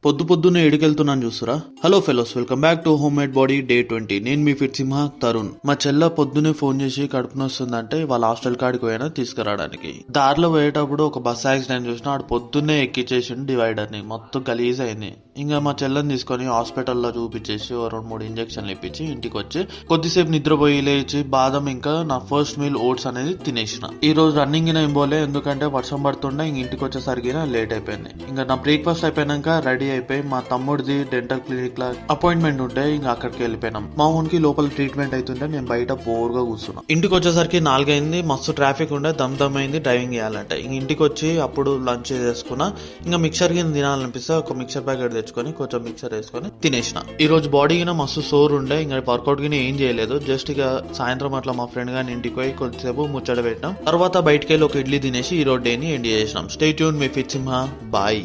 పొద్దున్నే ఏడుకెళ్తున్నాను చూస్తురా. Hello fellows, welcome back to home made body day 20. నేను మీ ఫిట్ సింహ తరుణ్. మా చెల్ల పొద్దున్నే ఫోన్ చేసి కడుపు నొస్తుందంటే వాళ్ళ హాస్టల్ కాడికి పోయినా తీసుకురావడానికి. దారిలో పోయేటప్పుడు ఒక బస్ యాక్సిడెంట్ చూసిన ఆడు పొద్దున్నే ఎక్కిచ్చేసిండు డివైడర్ ని, మొత్తం గలీజ్ అయింది. ఇంకా మా చెల్లని తీసుకొని హాస్పిటల్లో చూపించేసి 2-3 ఇంజక్షన్లు ఇప్పించి ఇంటికి వచ్చి కొద్దిసేపు నిద్రపోయి లేచి బాదం ఇంకా నా ఫస్ట్ మీల్ ఓట్స్ అనేది తినేసిన. ఈ రోజు రన్నింగ్ ఏం పోలే, ఎందుకంటే వర్షం పడుతుండే. ఇంక ఇంటికి వచ్చేసరికి లేట్ అయిపోయింది. ఇంకా నా బ్రేక్ఫాస్ట్ అయిపోయినాక రెడీ అయిపోయి మా తమ్ముడిది డెంటల్ క్లినిక్ లా అపాయింట్మెంట్ ఉంటే ఇంకా అక్కడికి వెళ్ళిపోయినాం. మా ఊనికి లోపల ట్రీట్మెంట్ అవుతుంటే నేను బయట బోర్గా కూర్చున్నా. ఇంటికి వచ్చేసరికి 4 అయింది. మస్తు ట్రాఫిక్ ఉండే, దమ్ అయింది డ్రైవింగ్ చేయాలంటే. ఇంక ఇంటికి వచ్చి అప్పుడు లంచ్ చేసుకున్నా. ఇంకా మిక్సర్ కింద తినాలనిపిస్తే ఒక మిక్సర్ ప్యాకెట్ తెచ్చుకొని కొంచెం మిక్సర్ వేసుకొని తినేసిన. ఈ రోజు బాడీ గిన మస్తు సోర్ ఉండే. ఇంకా వర్కౌట్ గిన ఏం చేయలేదు. జస్ట్ ఇక సాయంత్రం అట్లా మా ఫ్రెండ్ గాని ఇంటికి పోయి కొద్దిసేపు ముచ్చట పెట్టినాం. తర్వాత బయటకెళ్ళి ఒక ఇడ్లీ తినేసి ఈ రోజు డేని ఎండ్ చేసినాం. స్టే ట్యూన్, మీ ఫిట్ సింహ. బాయ్.